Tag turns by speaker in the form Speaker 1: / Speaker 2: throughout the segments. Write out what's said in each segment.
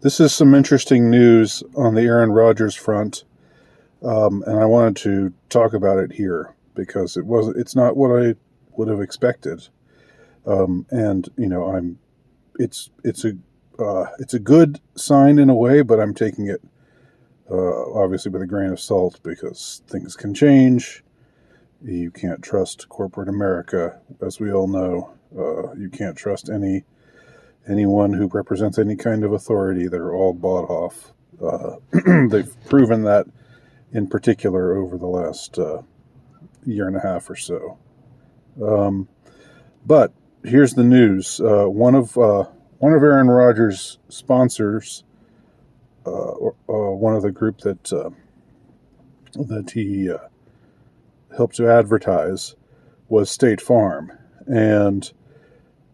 Speaker 1: This is some interesting news on the Aaron Rodgers front, and I wanted to talk about it here because it's not what I would have expected, and it's a good sign in a way, but I'm taking it obviously with a grain of salt because things can change. You can't trust corporate America, as we all know. You can't trust anyone who represents any kind of authority. They're all bought off. They've proven that in particular over the last year and a half or so. But here's the news: one of Aaron Rodgers' sponsors, one of the group that he helped to advertise, was State Farm, and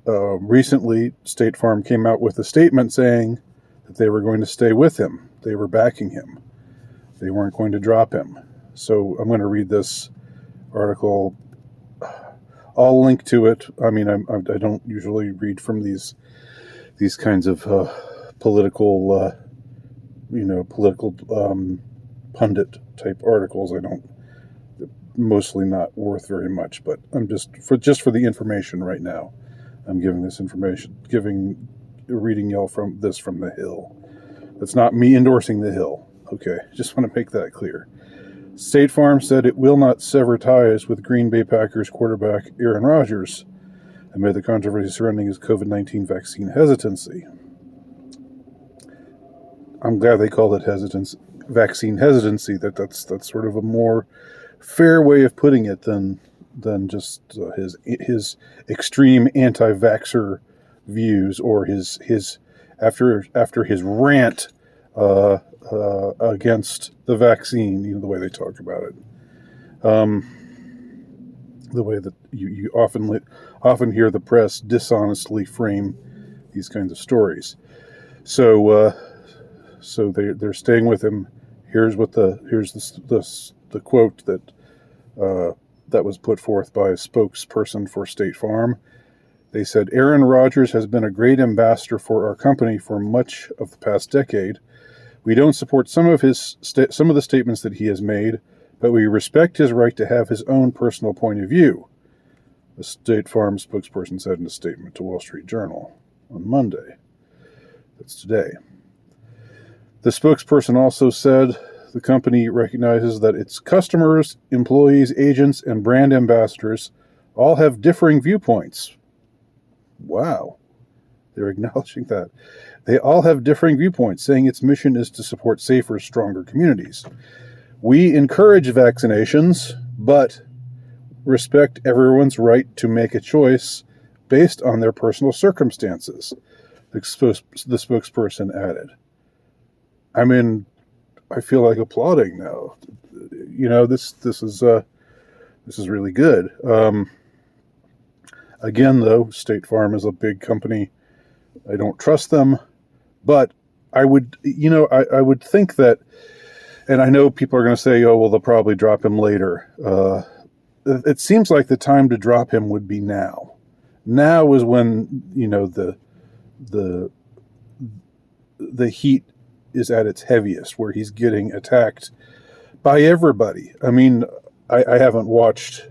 Speaker 1: recently, State Farm came out with a statement saying that they were going to stay with him. They were backing him. They weren't going to drop him. So I'm going to read this article. I'll link to it. I mean, I don't usually read from these kinds of political pundit type articles. I don't. Mostly not worth very much, but I'm just for the information right now. I'm giving this information, reading y'all from the Hill. That's not me endorsing the Hill. Okay, just want to make that clear. State Farm said it will not sever ties with Green Bay Packers quarterback Aaron Rodgers amid the controversy surrounding his COVID-19 vaccine hesitancy. I'm glad they called it vaccine hesitancy. That's sort of a more fair way of putting it than just his extreme anti-vaxxer views, or his after his rant against the vaccine. The way they talk about it, the way that you often hear the press dishonestly frame these kinds of stories. So they're staying with him. Here's the quote that was put forth by a spokesperson for State Farm. They said, Aaron Rodgers has been a great ambassador for our company for much of the past decade. We don't support some of the statements that he has made, but we respect his right to have his own personal point of view, a State Farm spokesperson said in a statement to Wall Street Journal on Monday. That's today. The spokesperson also said the company recognizes that its customers, employees, agents, and brand ambassadors all have differing viewpoints. Wow. They're acknowledging that. They all have differing viewpoints, saying its mission is to support safer, stronger communities. We encourage vaccinations, but respect everyone's right to make a choice based on their personal circumstances, the spokesperson added. I mean, I feel like applauding now. This is really good. Again, though, State Farm is a big company. I don't trust them, but I would think that, and I know people are going to say, oh, well, they'll probably drop him later. It seems like the time to drop him would be now. Now is when, the heat is at its heaviest, where he's getting attacked by everybody. I mean, I haven't watched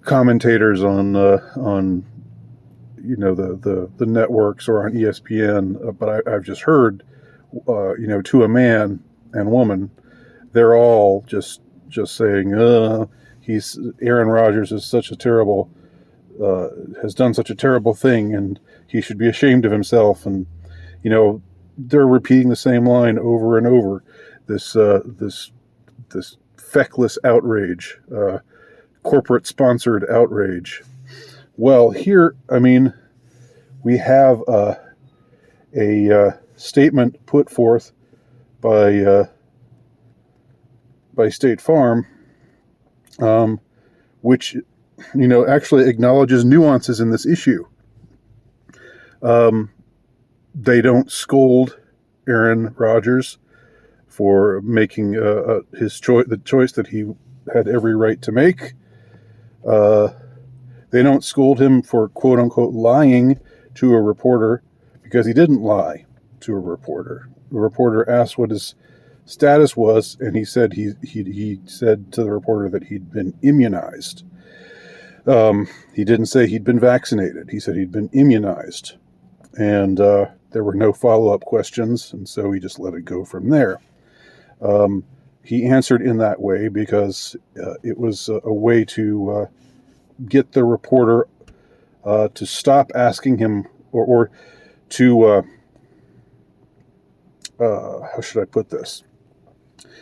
Speaker 1: commentators on the networks or on ESPN, but I've just heard, to a man and woman, they're all just saying, Aaron Rodgers is such a terrible, has done such a terrible thing, and he should be ashamed of himself, and they're repeating the same line over and over. This feckless outrage, corporate sponsored outrage. Well, here, I mean, we have a statement put forth by State Farm, which actually acknowledges nuances in this issue. They don't scold Aaron Rodgers for making the choice that he had every right to make. They don't scold him for quote unquote lying to a reporter, because he didn't lie. to a reporter. The reporter asked what his status was, and he said he said to the reporter that he'd been immunized. He didn't say he'd been vaccinated. He said he'd been immunized, and there were no follow-up questions, and so he just let it go from there. He answered in that way because it was a way to get the reporter to stop asking him, or to how should I put this?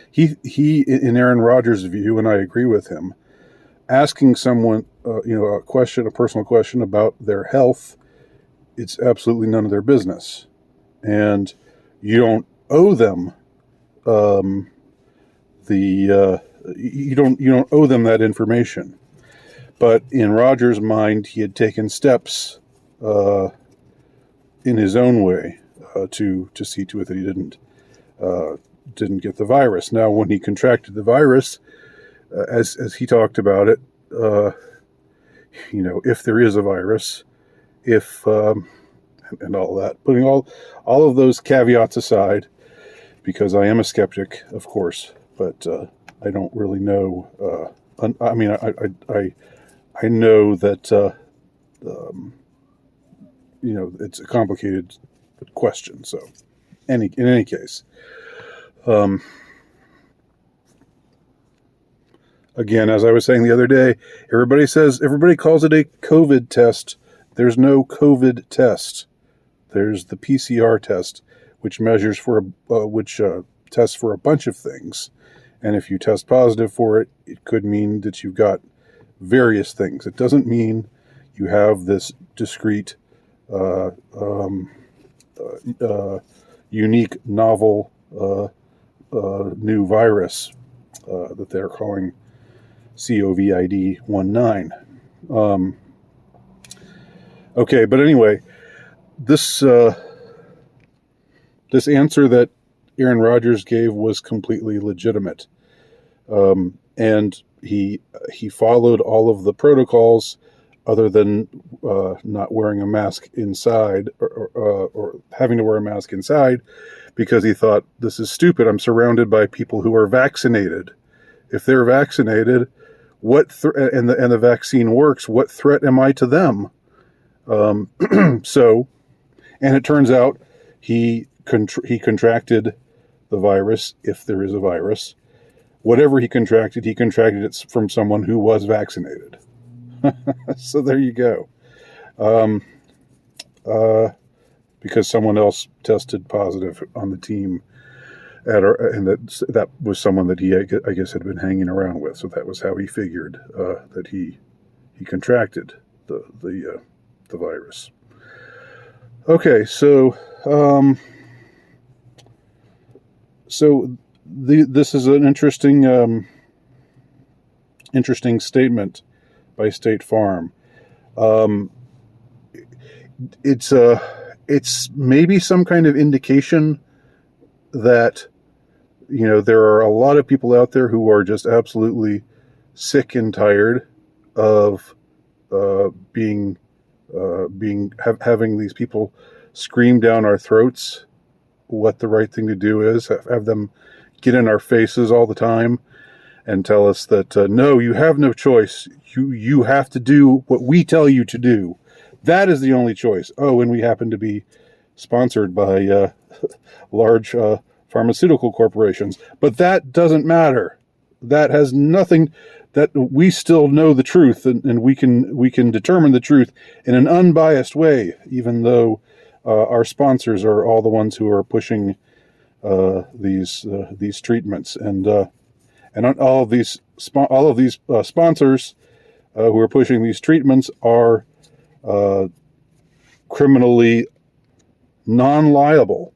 Speaker 1: He, in Aaron Rodgers' view, and I agree with him, asking someone, a personal question about their health, it's absolutely none of their business, and you don't owe them you don't owe them that information. But in Rodgers' mind, he had taken steps in his own way to see to it that he didn't get the virus. Now, when he contracted the virus, as he talked about it, if there is a virus, and all that, putting all of those caveats aside, because I am a skeptic, of course, but I don't really know. I know that it's a complicated question. So, in any case. Again, as I was saying the other day, everybody calls it a COVID test. There's no COVID test. There's the PCR test, which measures tests for a bunch of things. And if you test positive for it, it could mean that you've got various things. It doesn't mean you have this discrete, unique, novel, new virus that they're calling COVID-19. Okay, but anyway, this answer that Aaron Rodgers gave was completely legitimate, and he followed all of the protocols, other than not wearing a mask inside, or having to wear a mask inside, because he thought, this is stupid. I'm surrounded by people who are vaccinated. If they're vaccinated, and the vaccine works, what threat am I to them? So, and it turns out he contracted the virus, if there is a virus. Whatever he contracted it from someone who was vaccinated. So there you go. Because someone else tested positive on the team, and that was someone that he, I guess, had been hanging around with. So that was how he figured that he contracted the virus. Okay, so this is an interesting statement by State Farm. It's maybe some kind of indication that there are a lot of people out there who are just absolutely sick and tired of having these people scream down our throats what the right thing to do is, have them get in our faces all the time and tell us that no, you have no choice. You have to do what we tell you to do. That is the only choice. Oh, and we happen to be sponsored by large pharmaceutical corporations, but that doesn't matter. That has nothing. That we still know the truth, and we can determine the truth in an unbiased way, even though our sponsors are all the ones who are pushing these treatments, and all of these sponsors who are pushing these treatments are criminally non-liable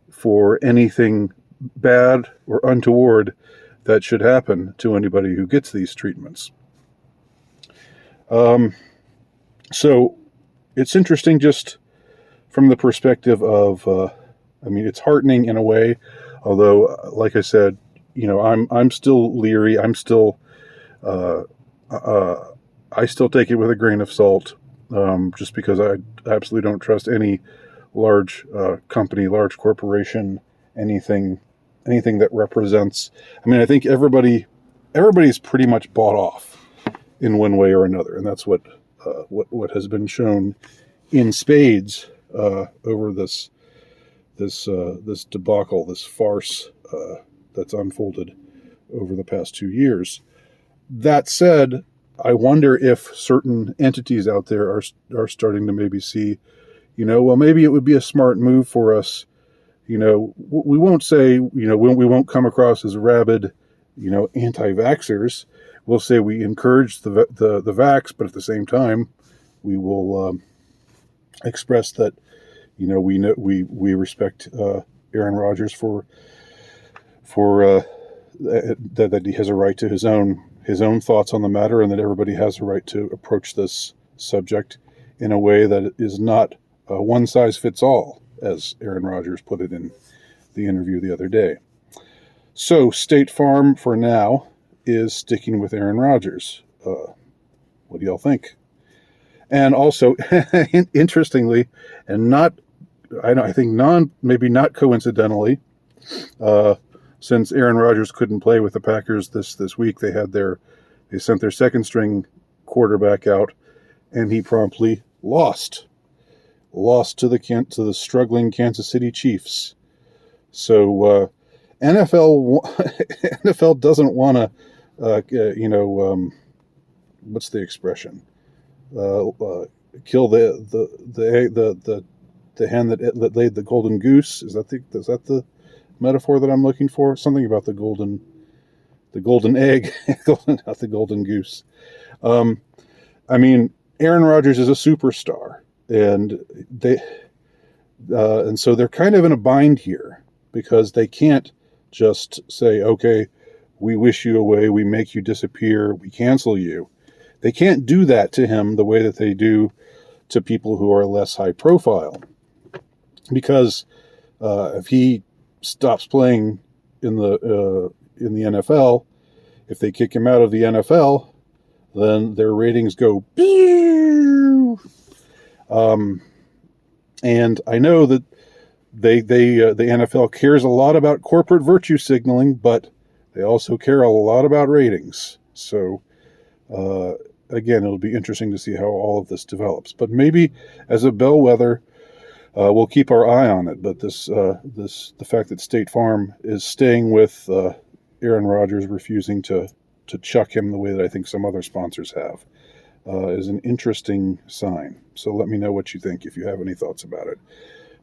Speaker 1: for anything bad or untoward that should happen to anybody who gets these treatments. So it's interesting just from the perspective of, it's heartening in a way, although, like I said, I'm still leery. I'm still, I still take it with a grain of salt, just because I absolutely don't trust any large company, large corporation, anything that represents. I mean, I think everybody's pretty much bought off in one way or another, and that's what has been shown in spades over this debacle, this farce that's unfolded over the past 2 years. That said, I wonder if certain entities out there are starting to maybe see, well, maybe it would be a smart move for us. We won't say, we won't come across as rabid, anti-vaxxers. We'll say we encourage the vax, but at the same time, we will express that, we respect Aaron Rodgers for that he has a right to his own thoughts on the matter, and that everybody has a right to approach this subject in a way that is not one size fits all, as Aaron Rodgers put it in the interview the other day. So State Farm, for now, is sticking with Aaron Rodgers. What do y'all think? And also, interestingly, and maybe not coincidentally, since Aaron Rodgers couldn't play with the Packers this week, they sent their second string quarterback out, and he promptly lost to the struggling Kansas City Chiefs. So NFL doesn't want to, what's the expression? Kill the hen that laid the golden goose. Is that the metaphor that I'm looking for? Something about the golden egg, not the golden goose. I mean, Aaron Rodgers is a superstar, and so they're kind of in a bind here, because they can't just say, okay, we wish you away, we make you disappear, we cancel you. They can't do that to him the way that they do to people who are less high profile, because if he stops playing in the NFL, if they kick him out of the NFL, then their ratings go pew. And I know that the NFL cares a lot about corporate virtue signaling, but they also care a lot about ratings. So again, it'll be interesting to see how all of this develops. But maybe as a bellwether, we'll keep our eye on it. But the fact that State Farm is staying with Aaron Rodgers, refusing to chuck him the way that I think some other sponsors have, is an interesting sign. So let me know what you think if you have any thoughts about it.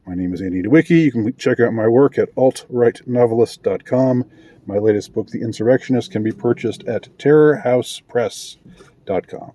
Speaker 1: My name is Andy DeWicki. You can check out my work at altrightnovelist.com. My latest book, The Insurrectionist, can be purchased at terrorhousepress.com.